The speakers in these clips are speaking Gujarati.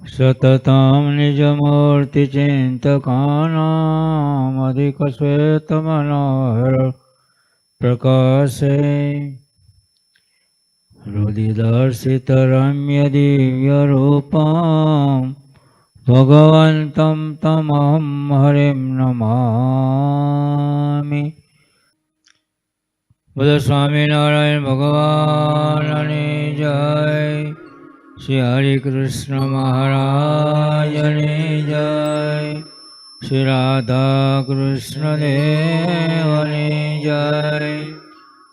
સતતમ નિજમૂર્તિ ચિંતકાનામ અધિક શ્વેત મનોહર પ્રકાશે હૃદયદર્શિત રમ્ય દિવ્ય રૂપમ ભગવંતમ તમહમ હરિમ નમામિ. બોલો સ્વામિનારાયણ ભગવાનની જય. શ્રી હરિ કૃષ્ણ મહારાજની જય. શ્રી રાધા કૃષ્ણ દેવની જય.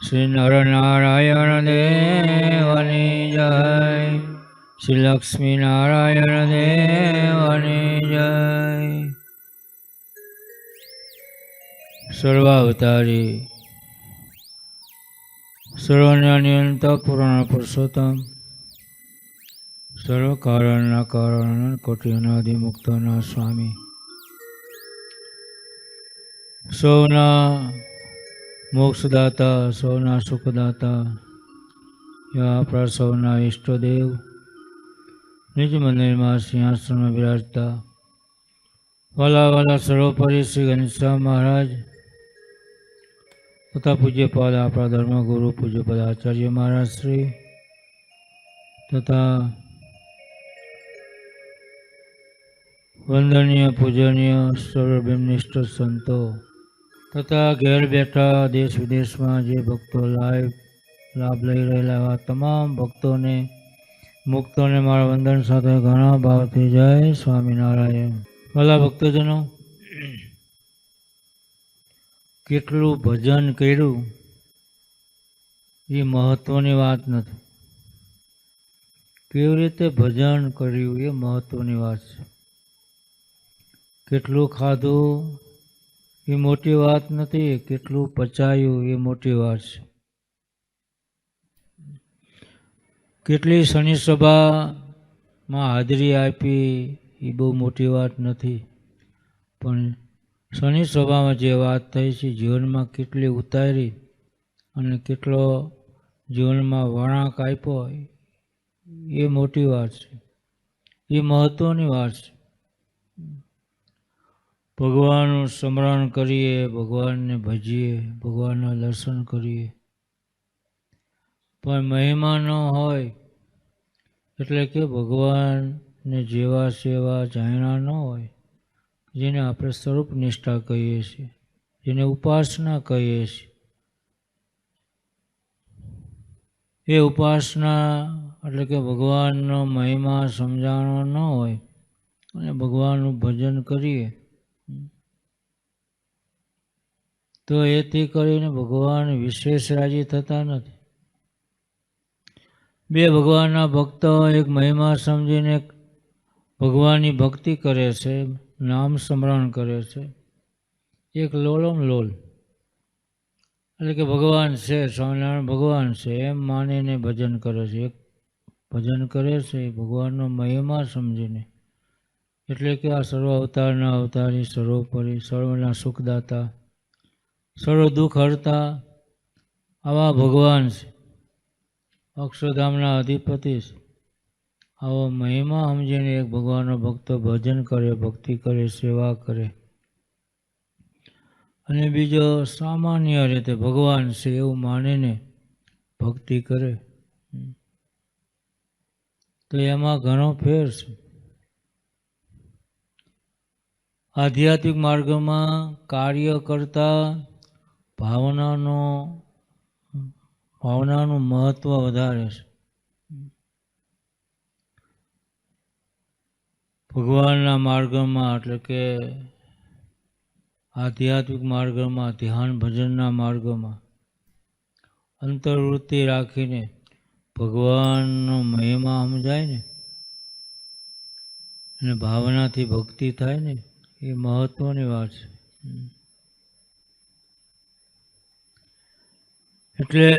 શ્રી નરનારાયણ દેવની જય. શ્રી લક્ષ્મીનારાયણ દેવની જય. સર્વાવતારી સર્વનિયંત પૂર્ણ પુરુષોત્તમ સર્વ કારણના કારણ કોટી અનાદિ મુક્તના સ્વામી, સૌના મોક્ષદાતા, સૌના સુખદાતા એવા આપણા સૌના ઈષ્ટદેવ નિજ મંદિરમાં સિંહાસનમાં બિરાજતા વાલા વાલા સર્વોપરી શ્રી ઘનશ્યામ મહારાજ તથા પૂજ્યપાદ આપણા ધર્મગુરુ પૂજ્યપાદ આચાર્ય મહારાજ શ્રી તથા વંદનીય પૂજનીય સર્વબ્રહ્મનિષ્ઠ સંતો તથા ઘેર બેઠા દેશ વિદેશમાં જે ભક્તો લાભ લઈ રહેલા એવા તમામ ભક્તોને મુક્તોને મારા વંદન સાથે ઘણા ભાવથી જય સ્વામિનારાયણ. ભલા ભક્તજનો, કેટલું ભજન કર્યું એ મહત્વની વાત નથી, કેવી રીતે ભજન કર્યું એ મહત્વની વાત છે. કેટલું ખાધું એ મોટી વાત નથી, કેટલું પચાયું એ મોટી વાત છે. કેટલી શનિ સભામાં હાજરી આપી એ બહુ મોટી વાત નથી, પણ શનિ સભામાં જે વાત થઈ છે જીવનમાં કેટલી ઉતારી અને કેટલો જીવનમાં વળાંક આપ્યો એ મોટી વાત છે, એ મહત્વની વાત છે. ભગવાનનું સ્મરણ કરીએ, ભગવાનને ભજીએ, ભગવાનના દર્શન કરીએ, પણ મહિમા ન હોય એટલે કે ભગવાનને જેવા સેવા જાણ્યા ન હોય, જેને આપણે સ્વરૂપ નિષ્ઠા કહીએ છીએ, જેને ઉપાસના કહીએ છીએ, એ ઉપાસના એટલે કે ભગવાનનો મહિમા સમજાણો ન હોય અને ભગવાનનું ભજન કરીએ તો એથી કરીને ભગવાન વિશેષ રાજી થતા નથી. બે ભગવાનના ભક્તો એક મહિમા સમજીને ભગવાનની ભક્તિ કરે છે, નામ સ્મરણ કરે છે. એક લોલમ લોલ એટલે કે ભગવાન છે, સ્વામિનારાયણ ભગવાન છે એમ માનીને ભજન કરે છે. એક ભજન કરે છે ભગવાનનો મહિમા સમજીને, એટલે કે આ સર્વ અવતારના અવતારી, સર્વોપરી, સર્વના સુખદાતા, સર્વ દુઃખ હરતા આવા ભગવાન છે, અક્ષરધામના અધિપતિ છે. આવો મહિમા સમજીને એક ભગવાનનો ભક્તો ભજન કરે, ભક્તિ કરે, સેવા કરે, અને બીજો સામાન્ય રીતે ભગવાન છે એવું માનીને ભક્તિ કરે તો એમાં ઘણો ફેર છે. આધ્યાત્મિક માર્ગમાં કાર્ય કરતા ભાવનાનું મહત્વ વધારે છે. ભગવાનના માર્ગમાં એટલે કે આધ્યાત્મિક માર્ગમાં, ધ્યાન ભજનના માર્ગમાં અંતર્વૃત્તિ રાખીને ભગવાનનો મહિમા સમજાય ને અને ભાવનાથી ભક્તિ થાય ને એ મહત્વની વાત છે. એટલે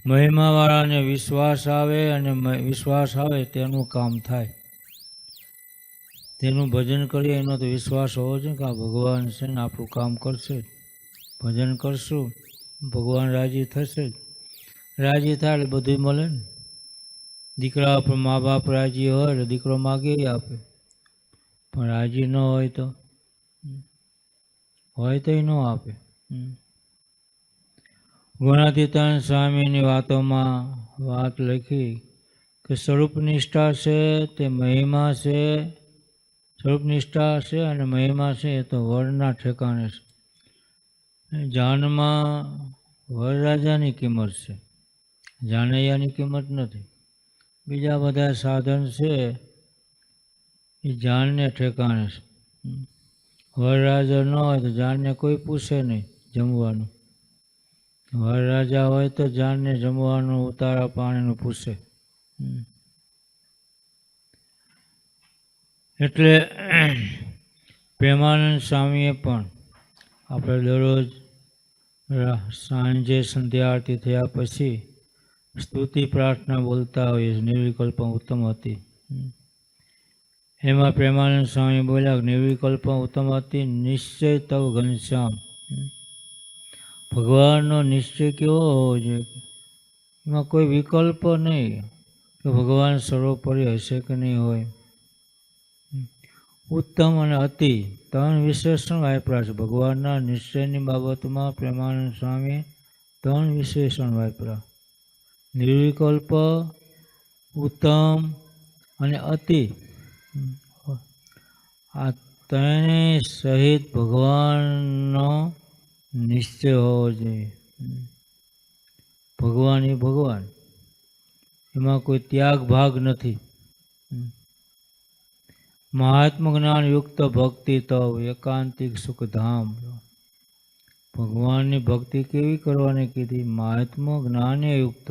મહિમાવાળાને વિશ્વાસ આવે અને વિશ્વાસ આવે તેનું કામ થાય. તેનું ભજન કરીએ એનો તો વિશ્વાસ હોવો જોઈએ કે આ ભગવાન છે ને આપણું કામ કરશે. ભજન કરશું ભગવાન રાજી થશે, રાજી થાય એટલે બધું મળે ને. દીકરા ઉપર મા બાપ રાજી હોય તો દીકરો માગી આપે, પણ રાજી ન હોય તો ન આપે. ગુણાતીતાનંદ સ્વામીની વાતોમાં વાત લખી કે સ્વરૂપ નિષ્ઠા છે તે મહિમા છે, સ્વરૂપ નિષ્ઠા છે અને મહિમા છે એ તો વરના ઠેકાણે છે. જાનમાં વરરાજાની કિંમત છે, જાનૈયાની કિંમત નથી. બીજા બધા સાધન છે એ જાનને ઠેકાણે છે. વરરાજા ન હોય તો જાનને કોઈ પૂછે નહીં જમવાનું. વરરાજા હોય તો જાનને જમવાનું, ઉતારા પાણીનું પૂછે. એટલે પ્રેમાનંદ સ્વામીએ પણ આપણે દરરોજ સાંજે સંધ્યા આરતી થયા પછી સ્તુતિ પ્રાર્થના બોલતા હોઈએ. નિર્વિકલ્પ ઉત્તમ હતી. એમાં પ્રેમાનંદ સ્વામી બોલ્યા, નિર્વિકલ્પ ઉત્તમ હતી, નિશ્ચય તવ ઘનશ્યામ. ભગવાનનો નિશ્ચય કેવો હોવો જોઈએ? એમાં કોઈ વિકલ્પ નહીં કે ભગવાન સર્વોપરી હશે કે નહીં હોય. ઉત્તમ અને અતિ ત્રણ વિશેષણ વાપર્યા છે. ભગવાનના નિશ્ચયની બાબતમાં પ્રેમાનંદ સ્વામીએ ત્રણ વિશેષણ વાપર્યા: નિર્વિકલ્પ, ઉત્તમ અને અતિ. આ ત્રણેય સહિત ભગવાનનો નિશ્ચય હોવો જોઈએ. ભગવાન એ ભગવાન, એમાં કોઈ ત્યાગ ભાગ નથી. મહાત્મ જ્ઞાન યુક્ત ભક્તિ તવ એકાંતિક સુખધામ. ભગવાનની ભક્તિ કેવી કરવાની કીધી? મહાત્મ જ્ઞાને યુક્ત.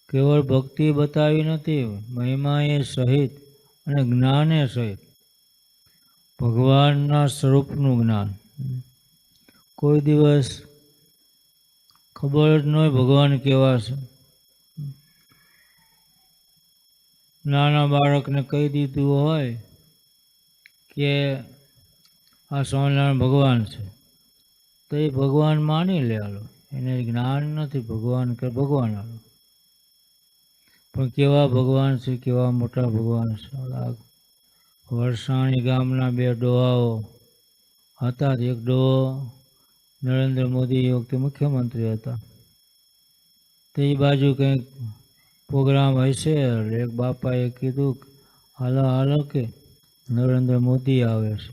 કેવળ ભક્તિ બતાવી નથી, મહિમાએ સહિત અને જ્ઞાને સહિત. ભગવાનના સ્વરૂપનું જ્ઞાન. કોઈ દિવસ ખબર જ ન હોય ભગવાન કેવા છે. નાના બાળકને કહી દીધું હોય કે આ સ્વામિનારાયણ ભગવાન છે, તો એ ભગવાન માની લે. હાલો, એને જ્ઞાન નથી ભગવાન કે ભગવાન. હાલો, પણ કેવા ભગવાન છે, કેવા મોટા ભગવાન છે. વરસાણી ગામના બે ડોહાઓ હતા. એક ડોહો નરેન્દ્ર મોદી એ વખતે મુખ્યમંત્રી હતા. તે બાજુ કંઈક પ્રોગ્રામ હશે. એક બાપાએ કીધું, હાલો હાલો કે નરેન્દ્ર મોદી આવે છે.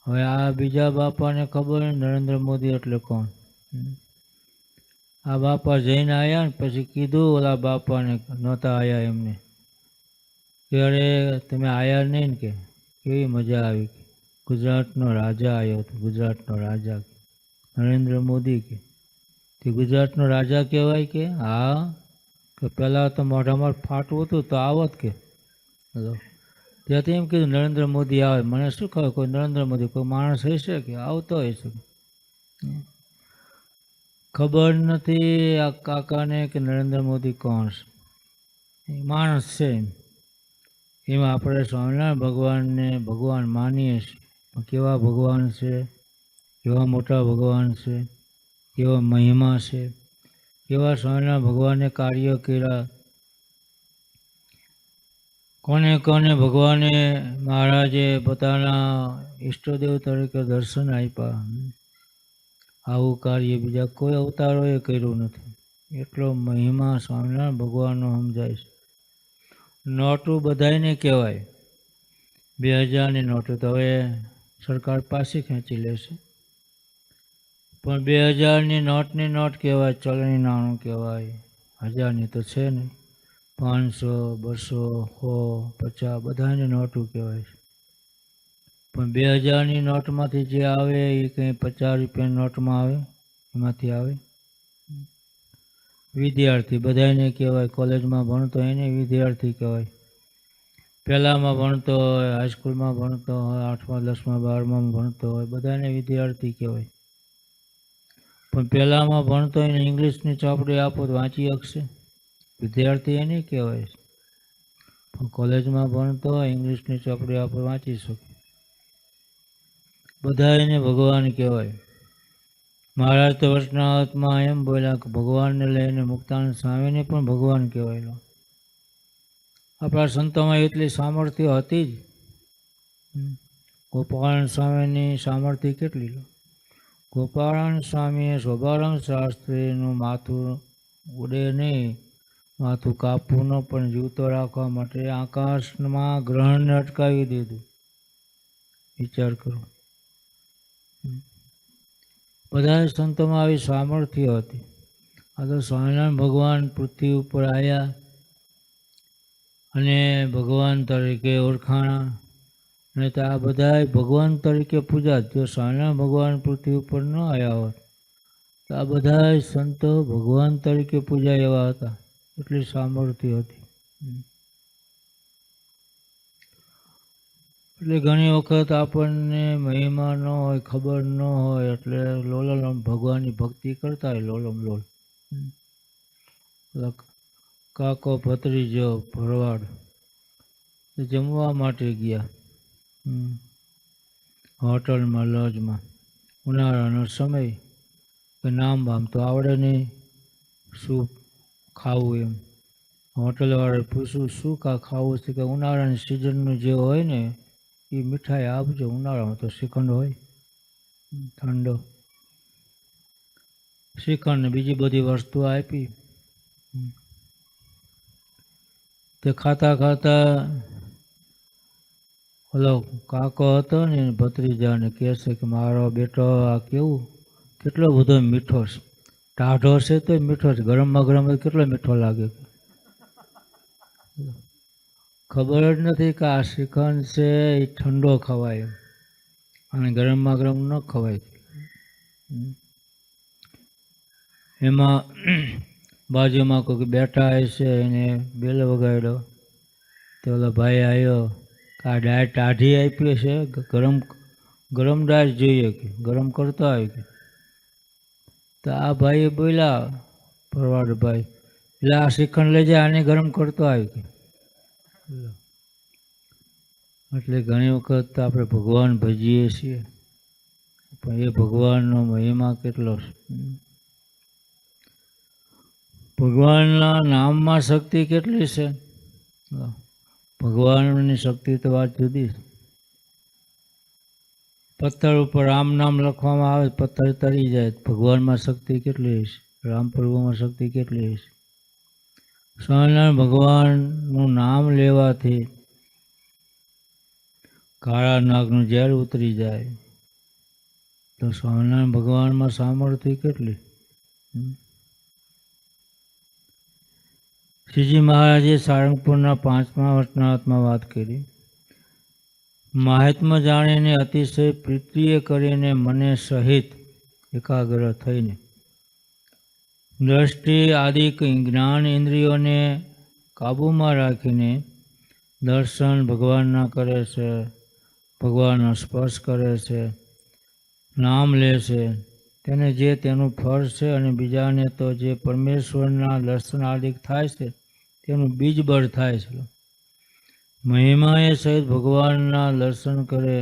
હવે આ બીજા બાપાને ખબર નરેન્દ્ર મોદી એટલે કોણ. આ બાપા જઈને આવ્યા ને પછી કીધું ઓલા બાપાને, નહોતા આવ્યા એમને, કે અરે તમે આવ્યા નહીં ને, કે કેવી મજા આવી. ગુજરાતનો રાજા આવ્યો હતો. ગુજરાતનો રાજા નરેન્દ્ર મોદી કે તે ગુજરાતનો રાજા કહેવાય કે? હા, કે પહેલાં તો મોઢામાં ફાટવું હતું તો આવત કે. ત્યાંથી એમ કીધું નરેન્દ્ર મોદી આવે. મને શું ખબર કોઈ નરેન્દ્ર મોદી કોઈ માણસ હશે કે આવતો હશે? ખબર નથી આ કાકાને કે નરેન્દ્ર મોદી કોણ છે. એ માણસ છે. એમાં આપણે સ્વામિનારાયણ ભગવાનને ભગવાન માનીએ છીએ. કેવા ભગવાન છે, કેવા મોટા ભગવાન છે, કેવા મહિમા છે, કેવા સ્વામિનારાયણ ભગવાને કાર્ય કર્યા. કોને કોને ભગવાને મહારાજે પોતાના ઈષ્ટદેવ તરીકે દર્શન આપ્યા. આવું કાર્ય બીજા કોઈ અવતારોએ કર્યું નથી. એટલો મહિમા સ્વામિનારાયણ ભગવાનનો સમજાય છે. નોટું બધાને કહેવાય. 2000ની નોટો તો હવે સરકાર પાછી ખેંચી લેશે, પણ 2000ની નોટની નોટ કહેવાય, ચલણી નાણું કહેવાય. 1000ની તો છે નહીં. 500, 200, 100, 50 બધાની નોટું કહેવાય છે. પણ 2000ની નોટમાંથી જે આવે એ કંઈ 50 રૂપિયાની નોટમાં આવે, એમાંથી આવે. વિદ્યાર્થી બધાને કહેવાય. કોલેજમાં ભણતો એને વિદ્યાર્થી કહેવાય. પહેલામાં ભણતો હોય, હાઈસ્કૂલમાં ભણતો હોય, 8મા 10મા 12માં ભણતો હોય, બધાને વિદ્યાર્થી કહેવાય. પણ પહેલામાં ભણતો એને ઇંગ્લિશની ચોપડી આપો તો વાંચી શકશે? વિદ્યાર્થી એને કહેવાય. પણ કોલેજમાં ભણતો હોય, ઇંગ્લિશની ચોપડી આપો વાંચી શકે. બધા એને ભગવાન કહેવાય. મહારાજ તો વચનાવતમાં એમ બોલ્યા કે ભગવાનને લઈને મુક્તાનંદ સ્વામીને પણ ભગવાન કહેવાયેલો. આપણા સંતોમાં એટલી સામર્થ્ય હતી જ. ગોપાળાનંદ સ્વામીની સામર્થ્ય કેટલી? ગોપાળાનંદ સ્વામીએ શોભારામ શાસ્ત્રીનું માથું ઉડે નહીં, માથું કાપવું ન પણ જીવતો રાખવા માટે આકાશમાં ગ્રહણને અટકાવી દીધું. વિચાર કરો. બધા સંતોમાં આવી સામર્થ્ય હતી. આ તો સ્વામિનારાયણ ભગવાન પૃથ્વી ઉપર આવ્યા અને ભગવાન તરીકે ઓળખાણા. અને તો આ બધા ભગવાન તરીકે પૂજા. જો સ્વામિનારાયણ ભગવાન પૃથ્વી ઉપર ન આવ્યા હોત તો આ બધા સંતો ભગવાન તરીકે પૂજા એવા હતા. એટલી સામર્થ્ય હતી. એટલે ઘણી વખત આપણને મહિમા ન હોય, ખબર ન હોય, એટલે લોલમ ભગવાનની ભક્તિ કરતા હોય. લોલમ લોલ કાકો ભત્રીજો ભરવાડ જમવા માટે ગયા હોટલમાં, લોજમાં. ઉનાળાનો સમય, કે નામ બામ તો આવડે નહીં, શું ખાવું એમ. હોટલવાળાએ પૂછ્યું શું ખાવું છે? કે ઉનાળાની સિઝનનું જે હોય ને એ મીઠાઈ આપજો. ઉનાળામાં તો શ્રીખંડ હોય ઠંડો. શ્રીખંડ ને બીજી બધી વસ્તુ આપી. તે ખાતા ખાતા ઓલો કાકો હતો ને ભત્રીજાને કહે છે કે મારો બેટો આ કેવું, કેટલો બધો મીઠો છે. ટાઢો છે તો મીઠો છે, ગરમમાં ગરમ કેટલો મીઠો લાગે. ખબર જ નથી કે આ શ્રીખંડ છે એ ઠંડો ખવાય અને ગરમમાં ગરમ ન ખવાય. એમાં બાજુમાં કોઈ બેઠા હશે, એને બેલ વગાડ્યો તો ઓલો ભાઈ આવ્યો કે આ ડાળ ટાઢી આપી છે, ગરમ ગરમ ડાળ જોઈએ, કે ગરમ કરતો આવી. કે તો આ ભાઈએ બોલ્યા, ભરવાડભાઈ, એટલે આ શ્રીખંડ લઈ જાય, આને ગરમ કરતો આવી. કે એટલે ઘણી વખત આપણે ભગવાન ભજીએ છીએ, પણ એ ભગવાનનો મહિમા કેટલો છે. ભગવાનના નામમાં શક્તિ કેટલી છે. ભગવાનની શક્તિ તો વાત જુદી છે. પથ્થર ઉપર રામ નામ લખવામાં આવે, પથ્થર તરી જાય. ભગવાનમાં શક્તિ કેટલી છે, રામ પ્રભુમાં શક્તિ કેટલી છે. સ્વામિનારાયણ ભગવાનનું નામ લેવાથી કાળા નાગનું ઝેર ઉતરી જાય. તો સ્વામિનારાયણ ભગવાનમાં સામર્થ્ય કેટલી. શ્રીજી મહારાજે સારંગપુરના 5મા વચનાવતમાં વાત કરી. મહાત્મા જાણીને અતિશય પ્રીતિએ કરીને મને સહિત એકાગ્ર થઈને દ્રષ્ટિ આદિ જ્ઞાન ઇન્દ્રિયોને કાબૂમાં રાખીને દર્શન ભગવાનના કરે છે, ભગવાનનો સ્પર્શ કરે છે, નામ લે છે, તેને જે તેનું ફળ છે, અને બીજાને તો જે પરમેશ્વરના દર્શન આદિ થાય છે તેનું બીજ બળ થાય છે. મહિમાએ સહિત ભગવાનના દર્શન કરે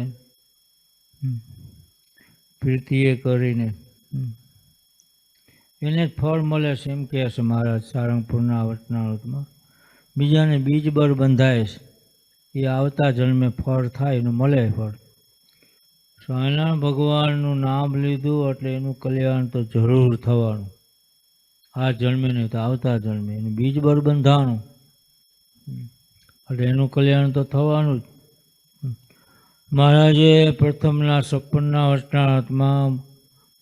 પ્રીતિએ કરીને એને ફળ મળે છે, એમ કહે છે મહારાજ સારંગપુરના વચનાવતમાં. બીજાને બીજ બળ બંધાય છે, એ આવતા જન્મે ફળ થાય, એનું મળે ફળ. સ્વામિનારાયણ ભગવાનનું નામ લીધું એટલે એનું કલ્યાણ તો જરૂર થવાનું. આ જન્મે નહીં તો આવતા જન્મે એનું બીજ બળ બંધાણું એટલે એનું કલ્યાણ તો થવાનું જ. મહારાજે પ્રથમના 56ના વચનાવતમાં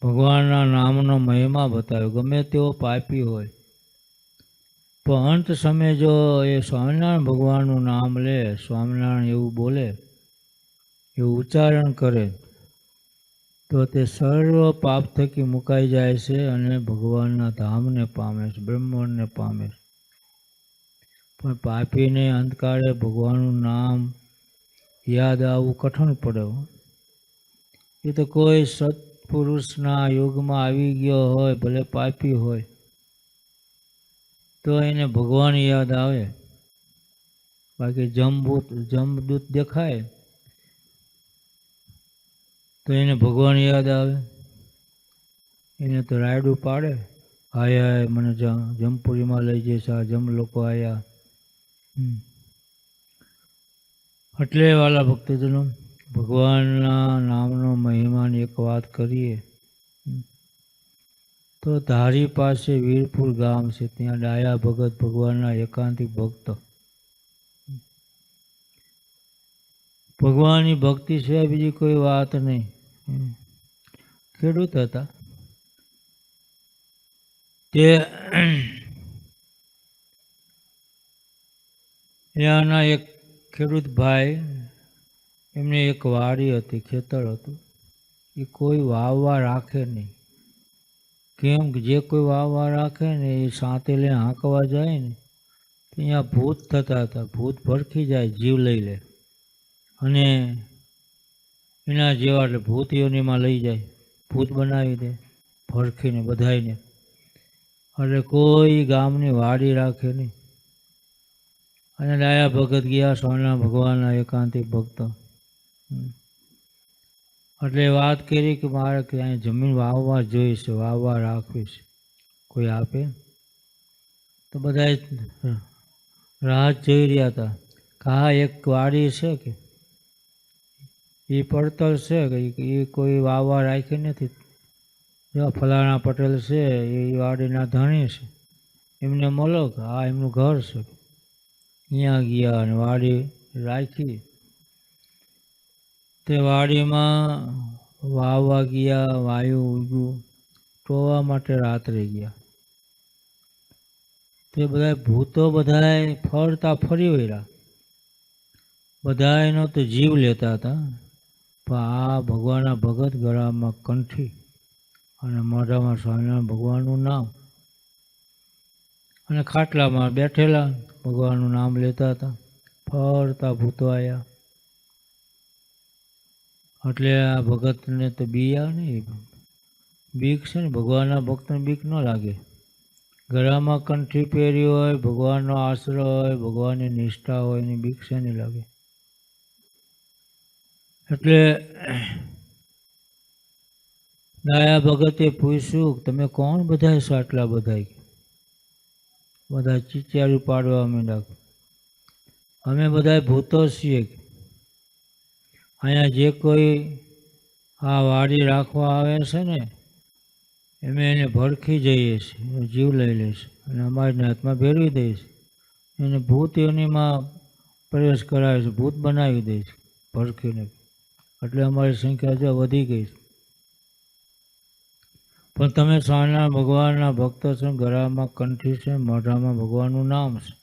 ભગવાનના નામનો મહિમા બતાવ્યો. ગમે તેવો પાપી હોય પણ અંત સમયે જો એ સ્વામિનારાયણ ભગવાનનું નામ લે, સ્વામિનારાયણ એવું બોલે, એવું ઉચ્ચારણ કરે, તો તે સર્વ પાપ થકી મુકાઈ જાય છે અને ભગવાનના ધામને પામે છે, બ્રહ્માંડને પામે છે. પણ પાપીને અંધકારે ભગવાનનું નામ યાદ આવવું કઠણ પડે. એ તો કોઈ સત્પુરુષના યુગમાં આવી ગયો હોય, ભલે પાપી હોય, તો એને ભગવાન યાદ આવે. બાકી જમદૂત દેખાય તો એને ભગવાન યાદ આવે. એને તો રાયડું પાડે, આયા મને જમપુરીમાં લઈ જઈશ, આ જમ લોકો આવ્યા. એટલે વાલા ભક્તજનો, ભગવાનના નામનો મહિમાની એક વાત કરીએ તો ધારી પાસે વીરપુર ગામ છે, ત્યાં ડાયા ભગત ભગવાનના એકાંતિક ભક્ત, ભગવાનની ભક્તિ સિવાય બીજી કોઈ વાત નહીં. ખેડૂત હતા તે, ત્યાંના એક ખેડૂત ભાઈ, એમને એક વાડી હતી, ખેતર હતું, એ કોઈ વાવવા રાખે નહીં. કેમ કે જે કોઈ વાવવા રાખે ને એ સાંતે લઈને હાંકવા જાય ને ત્યાં ભૂત થતા હતા, ભૂત ભરખી જાય, જીવ લઈ લે, અને એના જેવા એટલે ભૂત યોનીમાં લઈ જાય, ભૂત બનાવી દે ભરખીને બધાઈને. એટલે કોઈ ગામની વાડી રાખે નહીં. અને ડાયા ભગત ગયા, સ્વામિનારાયણ ભગવાનના એકાંતિક ભક્ત. એટલે વાત કરી કે મારે ક્યાંય જમીન વાવવા જોઈશે, વાવવા રાખવી છે, કોઈ આપે? તો બધા રાહ જોઈ રહ્યા હતા કે હા એક વાડી છે કે એ પડતર છે કે એ કોઈ વાવવા રાખી નથી. જો ફલાણા પટેલ છે એ વાડીના ધણી છે, એમને મળો કે આ એમનું ઘર છે. અહીંયા ગયા અને વાડી રાખી. તે વાડીમાં વાવવા ગયા, વાયુ ઉગ્યું, ટોવા માટે રાત્રે ગયા. તે બધા ભૂતો બધાય ફરતા ફરી વળ્યા, બધાયનો તો જીવ લેતા હતા. પણ આ ભગવાનના ભગત ગળામાં કંઠી અને મોઢામાં સ્વામિનારાયણ ભગવાનનું નામ, અને ખાટલામાં બેઠેલા ભગવાનનું નામ લેતા હતા. ફરતા ભૂતો આવ્યા. એટલે આ ભગતને તો બીયા નહીં, બીક છે ને, ભગવાનના ભક્તને બીક ન લાગે. ગળામાં કંઠી પહેરી હોય, ભગવાનનો આશરો હોય, ભગવાનની નિષ્ઠા હોય, એની બીક છે નહીં લાગે. એટલે ડાયા ભગતે પૂછ્યું તમે કોણ બધા છો આટલા બધા? બધા ચીચિયારી પાડવા માંડ્યા, અમે બધા ભૂતો છીએ. અહીંયા જે કોઈ આ વાડી રાખવા આવે છે ને અમે એને ભડકી જઈએ છીએ, જીવ લઈ લઈશ અને અમારી હાથમાં ભેરવી દઈશ, એને ભૂત યોનીમાં પ્રવેશ કરાવે છે, ભૂત બનાવી દઈશ ભડકીને. એટલે અમારી સંખ્યા જો વધી ગઈ છે. પણ તમે સ્વામિનારાયણ ભગવાનના ભક્તો છો, ગળામાં કંઠી છે, મોઢામાં ભગવાનનું નામ છે,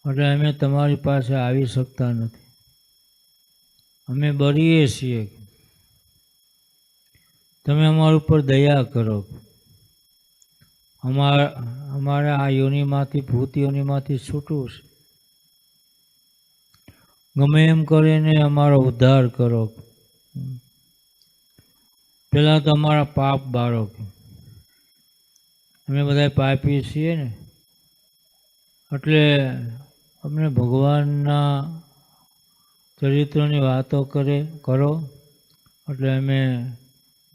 એટલે અમે તમારી પાસે આવી શકતા નથી. અમે બળીએ છીએ, તમે અમારા ઉપર દયા કરો. અમારે આ યોનિમાંથી, ભૂત યોનિમાંથી છૂટવું છે, ગમે એમ કરીને અમારો ઉદ્ધાર કરો. પેલા તો અમારા પાપ બાળો, અમે બધા પાપી છીએ ને, એટલે અમને ભગવાનના ચરિત્રોની વાતો કરો, એટલે અમે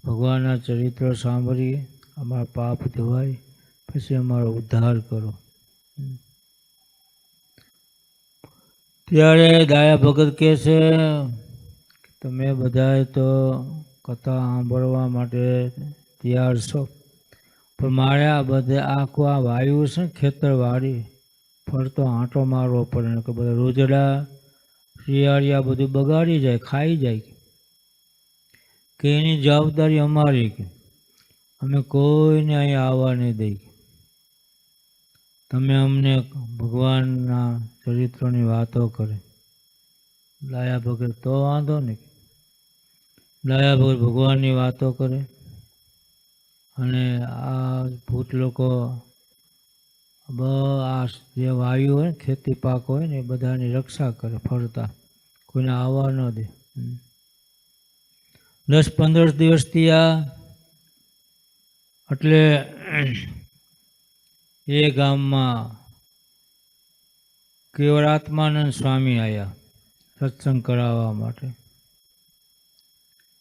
ભગવાનના ચરિત્રો સાંભળીએ, અમારા પાપ ધોવાય, પછી અમારો ઉદ્ધાર કરો. ત્યારે ડાયા ભગત કહે છે તમે બધાએ તો કથા સાંભળવા માટે તૈયાર છો, પણ મારે આ બધે આખું આ વાયુ છે ને ખેતરવાળી ફરતો આંટો મારવો પડે, કે બધા રોજડા શિયાળિયા બધું બગાડી જાય, ખાઈ જાય, કે એની જવાબદારી અમારી, કે અમે કોઈને અહીં આવવા નહીં દઈએ. તમે અમને ભગવાનના ચરિત્રોની વાતો કરે. ડાયા ભગત તો વાંધો નહીં, ડાયા ભગત ભગવાનની વાતો કરે, અને આ ભૂત લોકો આ જે વાયુ હોય ને, ખેતી પાક હોય ને, એ બધાની રક્ષા કરે ફરતા, કોઈને આવવા ન દે. 10-15 દિવસથી આ એટલે એ ગામમાં કેવરાત્માનંદ સ્વામી આવ્યા સત્સંગ કરાવવા માટે.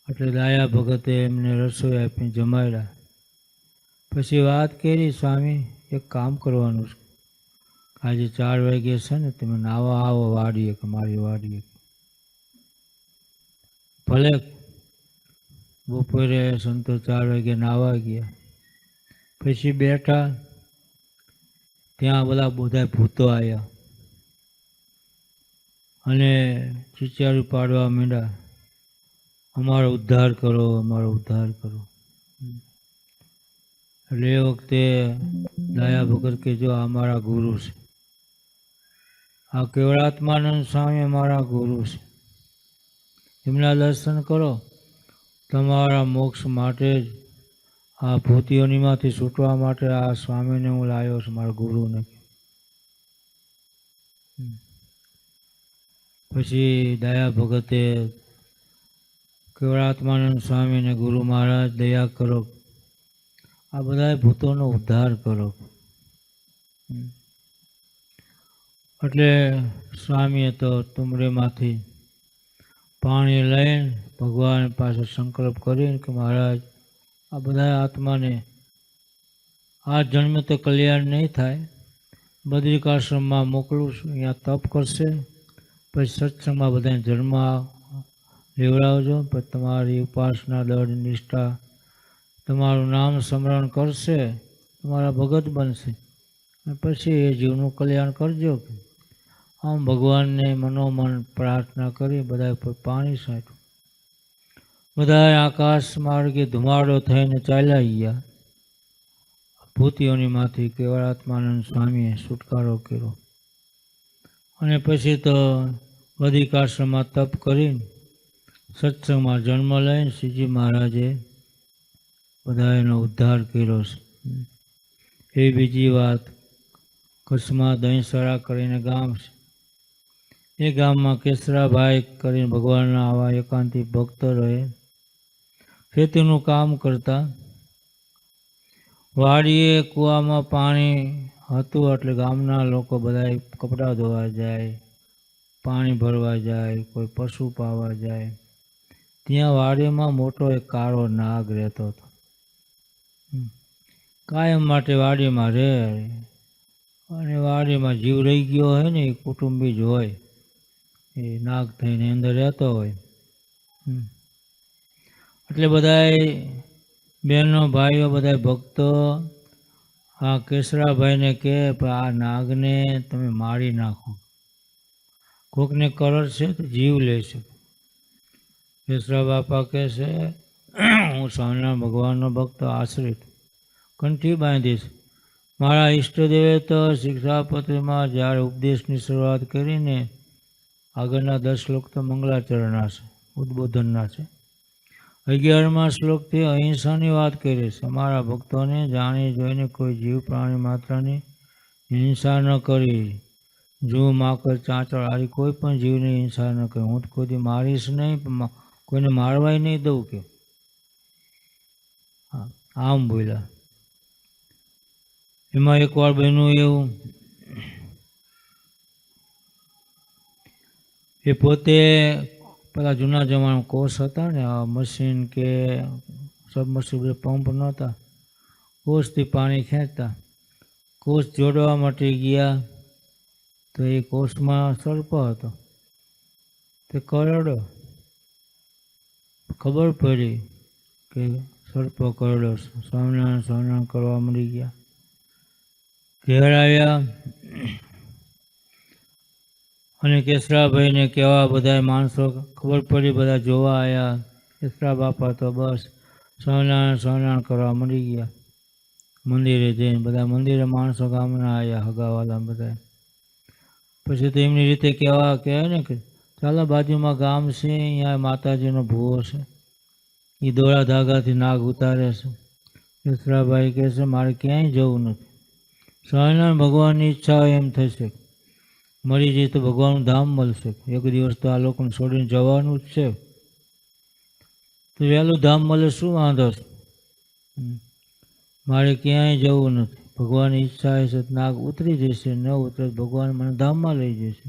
એટલે ડાયા ભગતે એમને રસોઈ આપીને જમાડ્યા. પછી વાત કરી, સ્વામી એક કામ કરવાનું છે, આજે 4 વાગે છે ને તમે નાવા આવો વાડીએ કે મારી વાડીએ. ભલે બપોરે સંતો 4 વાગે નાવા ગયા. પછી બેઠા, ત્યાં બધા ભૂતો આવ્યા અને ચીચારું પાડવા માંડ્યા, અમારો ઉદ્ધાર કરો, અમારો ઉદ્ધાર કરો. એટલે એ વખતે દયા ભગત કે જો આ મારા ગુરુ છે, આ કેવળાત્માનંદ સ્વામી અમારા ગુરુ છે, એમના દર્શન કરો, તમારા મોક્ષ માટે જ આ ભૂતિઓનીમાંથી છૂટવા માટે આ સ્વામીને હું લાવ્યો છું, મારા ગુરુને. પછી દયા ભગતે કેવળાત્માનંદ સ્વામીને ગુરુ મહારાજ દયા કરો, આ બધા ભૂતોનો ઉદ્ધાર કરો. એટલે સ્વામીએ તો તુમરેમાંથી પાણી લઈને ભગવાન પાસે સંકલ્પ કરીને કે મહારાજ આ બધા આત્માને આ જન્મ તો કલ્યાણ નહીં થાય, બદ્રિકાશ્રમમાં મોકલું છું, અહીંયા તપ કરશે, પછી સત્સંગમાં બધાને જન્મ લેવડાવજો, પછી તમારી ઉપાસના દળ નિષ્ઠા તમારું નામ સ્મરણ કરશે, તમારા ભગત બનશે, પછી એ જીવનું કલ્યાણ કરજો. આમ ભગવાનને મનોમન પ્રાર્થના કરી બધા પર પાણી છાંટ્યું. બધા આકાશ માર્ગે ધુમાડો થઈને ચાલ્યા ગયા. ભૂતિઓનીમાંથી કેવળાત્માનંદ સ્વામીએ છુટકારો કર્યો અને પછી તો બદ્રિકાશ્રમમાં તપ કરીને સત્સંગમાં જન્મ લઈને શ્રીજી મહારાજે બધા એનો ઉદ્ધાર કર્યો છે. એ બીજી વાત, કચ્છમાં દહીંસરા કરીને ગામ છે, એ ગામમાં કેસરાભાઈ કરીને ભગવાનના આવા એકાંતિક ભક્ત રહે, ખેતીનું કામ કરતા. વાડીએ કૂવામાં પાણી હતું એટલે ગામના લોકો બધા કપડાં ધોવા જાય, પાણી ભરવા જાય, કોઈ પશુ પાવા જાય. ત્યાં વાડીમાં મોટો એક કાળો નાગ રહેતો હતો. કાયમ માટે વાડીમાં રહે અને વાડીમાં જીવ રહી ગયો હોય ને, એ કુટુંબી જ હોય, એ નાગ થઈને અંદર રહેતો હોય. એટલે બધાય બહેનો ભાઈઓ બધા ભક્તો આ કેસરાભાઈને કહે આ નાગને તમે મારી નાખો, કોકને કરડ છે તો જીવ લેશે. કેસરા બાપા કહે છે હું સ્વામિનારાયણ ભગવાનનો ભક્ત આશ્રિત કંઠી બાંધીશ. મારા ઈષ્ટદેવે તો શિક્ષાપત્રીમાં જ્યારે ઉપદેશની શરૂઆત કરીને આગળના 10 શ્લોક તો મંગલાચરણના છે, ઉદ્બોધનના છે. 11મા શ્લોકથી અહિંસાની વાત કરી છે. અમારા ભક્તોને જાણી જોઈને કોઈ જીવ પ્રાણી માત્રની હિંસા ન કરી, જૂ માકડ ચાંચડ આરી કોઈ પણ જીવની હિંસા ન કરી. હું તો કોઈ મારીશ નહીં, કોઈને મારવાય નહીં દઉં કે આમ બોલ્યા. એમાં એકવાર બન્યું એવું, એ પોતે પેલા જૂના જમાના કોષ હતા ને, આ મશીન કે સબમર્સિબલ પંપ નહોતા, કોષથી પાણી ખેંચતા. કોષ જોડવા માટે ગયા તો એ કોષમાં સર્પ હતો, તે કરડો. ખબર પડી કે સર્પ કરડો. સ્વામિનારાયણ સ્વામિનારાયણ કરવા મળી ગયા. ઘેર આવ્યા અને કેસરાભાઈને કેવા બધા માણસો ખબર પડી, બધા જોવા આવ્યા. કેસરા બાપા તો બસ સ્વામિનારાયણ સ્વામિનારાયણ કરવા મળી ગયા. મંદિરે જઈને બધા મંદિરે માણસો ગામના આવ્યા, હગાવાલા બધા. પછી તો એમની રીતે કહેવાય ને કે ચાલો બાજુમાં ગામ છે, અહીંયા માતાજીનો ભૂવો છે, એ દોરા ધાગાથી નાગ ઉતારે છે. કેસરાભાઈ કહે છે મારે ક્યાંય જવું નથી, સ્વામિનારાયણ ભગવાનની ઈચ્છા હોય એમ થશે, મરી જઈએ તો ભગવાનનું ધામ મળશે. એક દિવસ તો આ લોકોને છોડીને જવાનું જ છે, તો વહેલું ધામ મળે શું વાંધો છે, મારે ક્યાંય જવું નથી. ભગવાનની ઈચ્છા હશે નાગ ઉતરી જશે, ન ઉતરે ભગવાન મને ધામમાં લઈ જશે.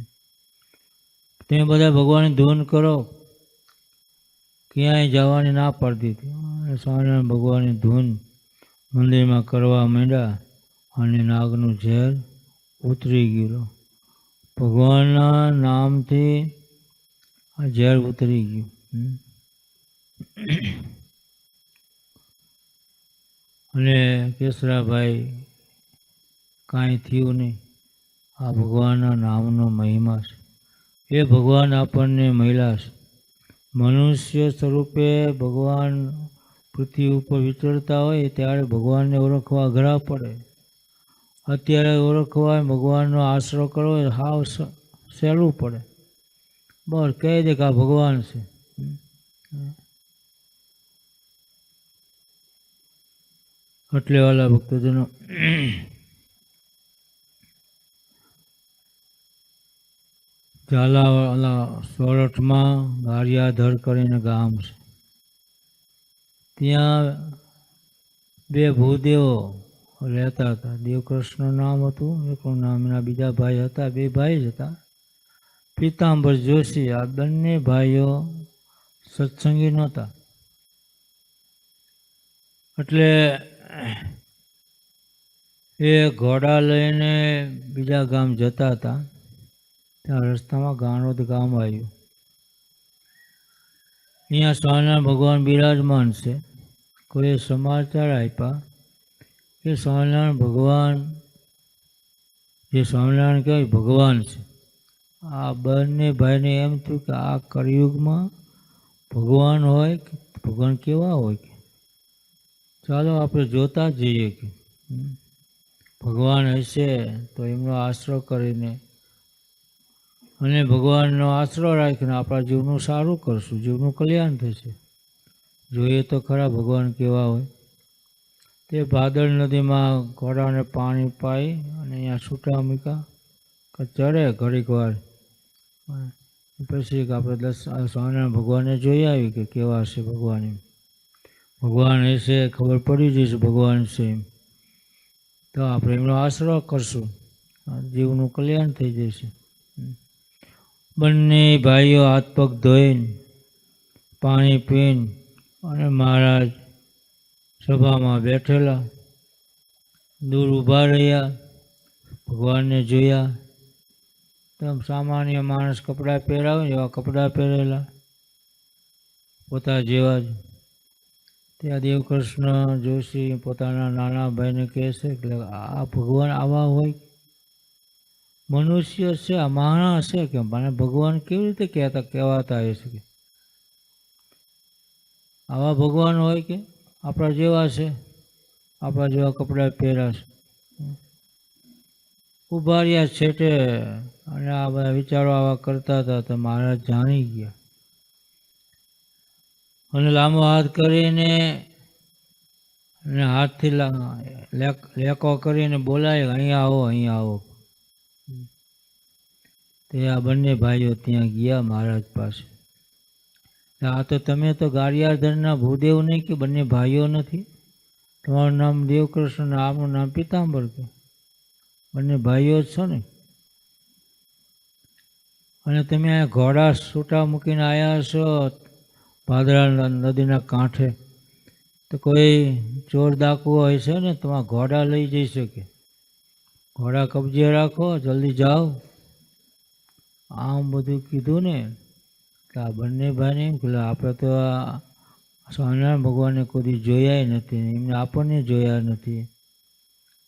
તમે બધા ભગવાનની ધૂન કરો. ક્યાંય જવાની ના પાડી દીધી. સ્વામિનારાયણ ભગવાનની ધૂન મંદિરમાં કરવા માંડ્યા અને નાગનું ઝેર ઉતરી ગયું. ભગવાનના નામથી આ ઝેર ઉતરી ગયું. અને કેસરાભાઈ કાંઈ થયું નહીં. આ ભગવાનના નામનો મહિમા છે. એ ભગવાન આપણને મળ્યા છે. મનુષ્ય સ્વરૂપે ભગવાન પૃથ્વી ઉપર વિચરતા હોય ત્યારે ભગવાનને ઓળખવા અઘરા પડે. અત્યારે ઓળખવા ભગવાનનો આશરો કરવો એ હાવ સહેલું પડે. બસ કહી દે કે આ ભગવાન છે. એટલે વાલા ભક્તજનો, ઝાલાવાલા સોરઠમાં ગારિયાધર કરીને ગામ છે. ત્યાં બે ભૂદેવો રહેતા હતા. દેવકૃષ્ણ નામ હતું, એકનું નામ એના બીજા ભાઈ હતા. બે ભાઈ જ હતા. પીતાંબર જોશી. આ બંને ભાઈઓ સત્સંગી નહોતા. એટલે એ ઘોડા લઈને બીજા ગામ જતા હતા. ત્યાં રસ્તામાં ગાણોદ ગામ આવ્યું. અહીંયા સ્વામિનારાયણ ભગવાન બિરાજમાન છે. કોઈએ સમાચાર આપ્યા કે સ્વામિનારાયણ ભગવાન, જે સ્વામિનારાયણ કહેવાય ભગવાન છે. આ બંને ભાઈને એમ થયું કે આ કળિયુગમાં ભગવાન હોય કે ભગવાન કેવા હોય કે ચાલો આપણે જોતા જઈએ કે ભગવાન હશે તો એમનો આશરો કરીને અને ભગવાનનો આશરો રાખીને આપણા જીવનું સારું કરશું, જીવનું કલ્યાણ થશે. જોઈએ તો ખરા ભગવાન કેવા હોય. તે ભાદર નદીમાં ઘોડાને પાણી પાઈ અને અહીંયા છૂટા મૂક્યા કે ચડે ઘડીક વાર. પછી આપણે સ્વામિનારાયણ ભગવાનને જોઈ આવી કે કેવા છે ભગવાન. એમ ભગવાન હશે ખબર પડી જશે ભગવાન છે એમ તો આપણે એમનો આશરો કરશું, જીવનું કલ્યાણ થઈ જશે. બંને ભાઈઓ હાથ પગ ધોઈને પાણી પીને અને મહારાજ સભામાં બેઠેલા દૂર ઊભા રહ્યા, ભગવાનને જોયા. તેમ સામાન્ય માણસ કપડાં પહેરાવે એવા કપડાં પહેરેલા પોતા જેવા જ. ત્યાં દેવકૃષ્ણ જોશી પોતાના નાના ભાઈને કહે છે કે આ ભગવાન આવા હોય, મનુષ્ય છે, આ માણસ છે કે મને ભગવાન કેવી રીતે કહેવાતા હશે કે આવા ભગવાન હોય કે આપણા જેવા છે, આપણા જેવા કપડાં પહેર્યા છે. ઉભા રહ્યા છેટે અને આ બધા વિચારો આવા કરતા હતા તો મહારાજ જાણી ગયા અને લાંબો હાથ કરીને અને હાથથી લેકો કરીને બોલાય અહીંયા આવો, અહીંયા આવો. તે આ બંને ભાઈઓ ત્યાં ગયા મહારાજ પાસે. આ તો તમે તો ગારિયાધરના ભૂદેવ નહીં કે બંને ભાઈઓ નથી? તમારું નામ દેવકૃષ્ણ, આપનું નામ પીતાંબર કે બંને ભાઈઓ જ છો ને? અને તમે આ ઘોડા છૂટા મૂકીને આવ્યા છો ભાદરા નદીના કાંઠે, તો કોઈ ચોર ડાકુ હોય છે ને તમારા ઘોડા લઈ જઈ શકે. ઘોડા કબજે રાખો, જલ્દી જાઓ. આમ બધું કીધું ને કે આ બંને ભાઈને એમ કે આપણે તો આ સ્વામિનારાયણ ભગવાનને કોઈ જોયા નથી, એમને આપણને જોયા નથી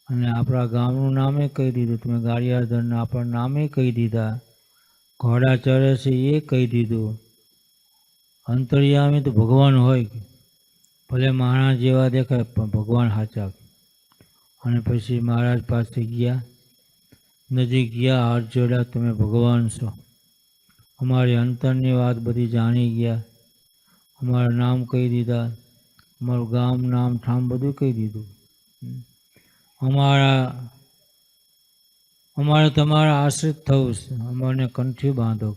અને આપણા ગામનું નામે કહી દીધું. તમે ગારિયાધરના આપણા નામે કહી દીધા, ઘોડા ચરે છે એ કહી દીધું. અંતર્યામી તો ભગવાન હોય કે ભલે માણસ જેવા દેખાય પણ ભગવાન સાચા. અને પછી મહારાજ પાસે ગયા, નજીક ગયા, હાથ જોડ્યા, તમે ભગવાન છો, અમારી અંતરની વાત બધી જાણી ગયા, અમારા નામ કહી દીધા, અમારું ગામ નામ ઠામ બધું કહી દીધું. અમારે તમારા આશ્રિત થવું છે, અમારને કંઠી બાંધો.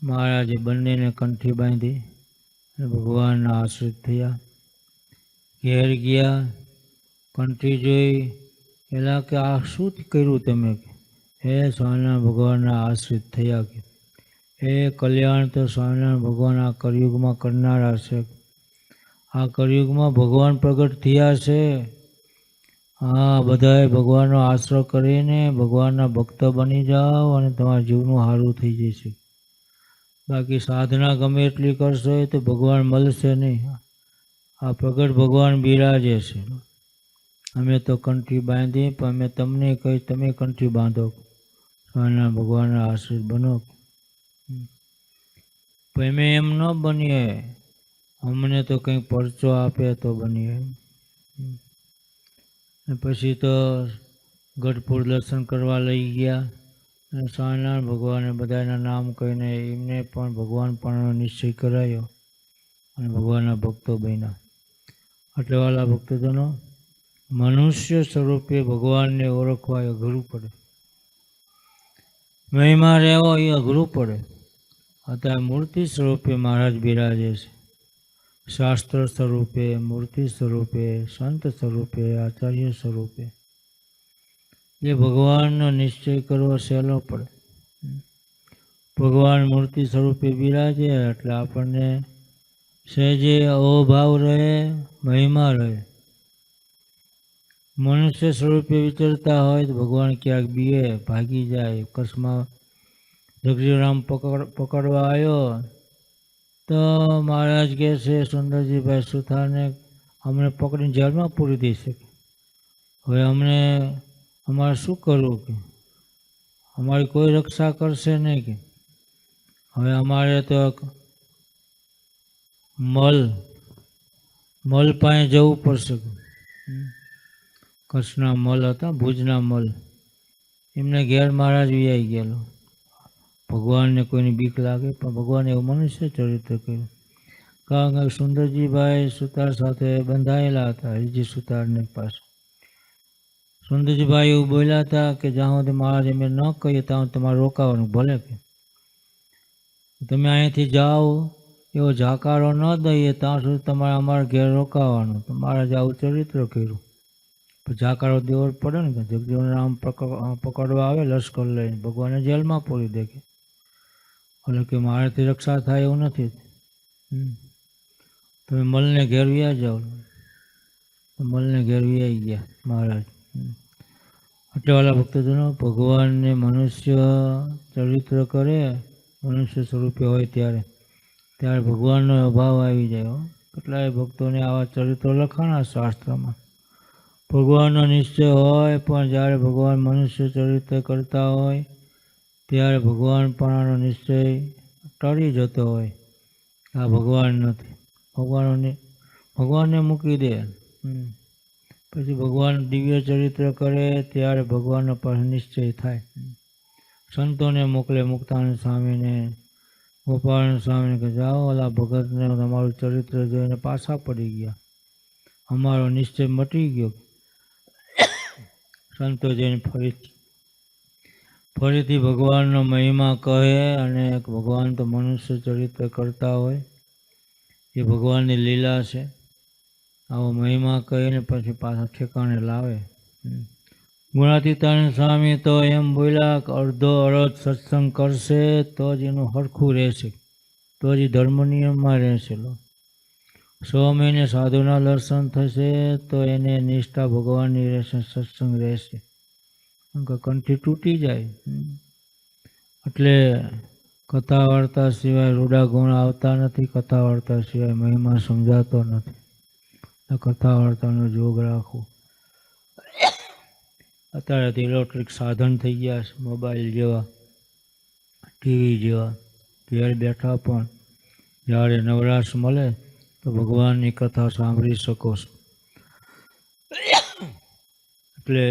મહારાજે બંનેને કંઠી બાંધી અને ભગવાનના આશ્રિત થયા. ઘેર ગયા, કંઠી જોઈ એલા કે આ શું કર્યું તમે? હે સ્વામિનારાયણ ભગવાનના આશ્રિત થયા કે એ કલ્યાણ તો સ્વામિનારાયણ ભગવાન આ કળિયુગમાં કરનારા છે. આ કળિયુગમાં ભગવાન પ્રગટ થયા છે. હા, બધાએ ભગવાનનો આશરો કરીને ભગવાનના ભક્ત બની જાઓ અને તમારા જીવનું સારું થઈ જશે. બાકી સાધના ગમે એટલી કરશો તો ભગવાન મળશે નહીં. આ પ્રગટ ભગવાન બિરાજે છે. અમે તો કંઠી બાંધી, પણ અમે તમને કહી તમે કંઠી બાંધો. સ્વામિનારાયણ ભગવાનના આશ્રિત બનો. પણ અમે એમ ન બનીએ, અમને તો કંઈક પરચો આપે તો બનીએ. પછી તો ગઢપુર દર્શન કરવા લઈ ગયા અને સ્વામિનારાયણ ભગવાને બધાના નામ કહીને એમને પણ ભગવાન પણ નિશ્ચય કરાયો અને ભગવાનના ભક્તો બન્યા. એટલે વાલા ભક્તજનો, મનુષ્ય સ્વરૂપે ભગવાનને ઓળખવા એ અઘરું પડે. મહિમા રહેવો એ અઘરું પડે. અત્યારે મૂર્તિ સ્વરૂપે મહારાજ બિરાજે છે. શાસ્ત્ર સ્વરૂપે, મૂર્તિ સ્વરૂપે, સંત સ્વરૂપે, આચાર્ય સ્વરૂપે. એ ભગવાનનો નિશ્ચય કરવો સહેલો પડે. ભગવાન મૂર્તિ સ્વરૂપે બિરાજે એટલે આપણને સહેજે અહોભાવ રહે, મહિમા રહે. મનુષ્ય સ્વરૂપે વિચરતા હોય તો ભગવાન ક્યાંક બીએ, ભાગી જાય. કચ્છમાં જગજીવરામ પકડવા આવ્યો તો મહારાજ કહે છે સુંદરજીભાઈ સુથારને, અમને પકડીને જેલમાં પૂરી દઈ શકે. હવે અમારે શું કરવું કે અમારી કોઈ રક્ષા કરશે નહીં કે હવે અમારે તો મલ પાસે જવું પડશે. કચ્છના મલ હતા, ભુજના મલ, એમને ઘેર મહારાજ વિયાઈ ગયેલો. ભગવાનને કોઈની બીક લાગે, પણ ભગવાને એવું મનુષ્ય ચરિત્ર કર્યું. કારણ કે સુંદરજીભાઈ સુતાર સાથે બંધાયેલા હતા, હરિજી સુતારને પાસે. સુંદરજીભાઈ એવું બોલ્યા હતા કે જ્યાં સુધી મહારાજ અમે ન કહીએ ત્યાં તમારે રોકાવાનું. ભલે કે તમે અહીંથી જાઓ એવો જાકારો ન દઈએ ત્યાં સુધી તમારે અમારા ઘેર રોકાવાનું. તો મહારાજ આવું ચરિત્ર કર્યું. પણ જાકારો દેવો પડે ને, કે જગજીવનરામ પકડવા આવે લશ્કર લઈને, ભગવાને જેલમાં પૂરી દે. એટલે કે મારાથી રક્ષા થાય એવું નથી. તમે મલને ઘેર વ્યા જાઓ. મલને ઘેર વ્યાઈ ગયા મહારાજ. એટલે વાલા ભક્તજનો, ભગવાનને મનુષ્ય ચરિત્ર કરે, મનુષ્ય સ્વરૂપે હોય ત્યારે ભગવાનનો અભાવ આવી જાય. કેટલાય ભક્તોને આવા ચરિત્રો લખાણા શાસ્ત્રમાં. ભગવાનનો નિશ્ચય હોય, પણ જ્યારે ભગવાન મનુષ્ય ચરિત્ર કરતા હોય ત્યારે ભગવાન પણ નિશ્ચય ટળી જતો હોય. આ ભગવાન નથી. ભગવાનને મૂકી દે. પછી ભગવાન દિવ્ય ચરિત્ર કરે ત્યારે ભગવાનનો પણ નિશ્ચય થાય. સંતોને મોકલે, મુક્તાનંદ સ્વામીને, ગોપાળાનંદ સ્વામીને, કે જાઓ ઓલા ભગતને તમારું ચરિત્ર જોઈને પાછા પડી ગયા, અમારો નિશ્ચય મટી ગયો. સંતો જઈને ફરીથી ભગવાનનો મહિમા કહે. અને ભગવાન તો મનુષ્ય ચરિત્ર કરતા હોય, એ ભગવાનની લીલા છે. આવો મહિમા કહીને પછી પાછા ઠેકાણે લાવે. ગુણાતીતાનંદ સ્વામી તો એમ બોલ્યા કે અડધો અડધ સત્સંગ કરશે તો જ એનું હરખું રહેશે, તો જ ધર્મ નિયમમાં રહેશે. 100 મહિને સાધુના દર્શન થશે તો એને નિષ્ઠા ભગવાનની રહેશે, સત્સંગ રહેશે. કંઠી તૂટી જાય. એટલે કથા વાર્તા સિવાય રૂડા ગુણ આવતા નથી. કથા વાર્તા સિવાય મહિમા સમજાતો નથી. કથા વાર્તાનો જોગ રાખવો. અત્યારે તો ઇલેક્ટ્રિક સાધન થઈ ગયા છે, મોબાઈલ જેવા, ટીવી જેવા. ઘેર બેઠા પણ જ્યારે નવરાશ મળે તો ભગવાનની કથા સાંભળી શકો છો. એટલે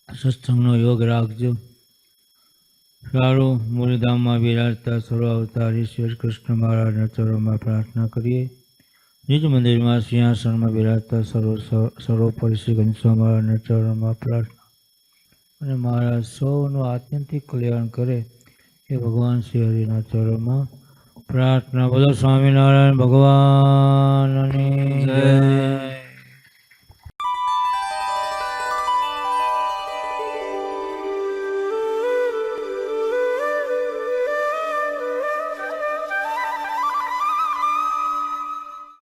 સત્સંગનો યોગ રાખજો. સારું, મૂળધામમાં બિરાજતા સર્વ અવતારી શ્રી કૃષ્ણ મહારાજના ચરણોમાં પ્રાર્થના કરીએ. નિજ મંદિરમાં સિંહાસનમાં બિરાજતા સર્વોપરી શ્રી ઘનશ્યામ મહારાજના ચરણોમાં પ્રાર્થના. અને મહારાજ સૌનું આત્યંતિક કલ્યાણ કરે એ ભગવાન શ્રી હરિના ચરણોમાં પ્રાર્થના. બોલો સ્વામિનારાયણ ભગવાનની જય.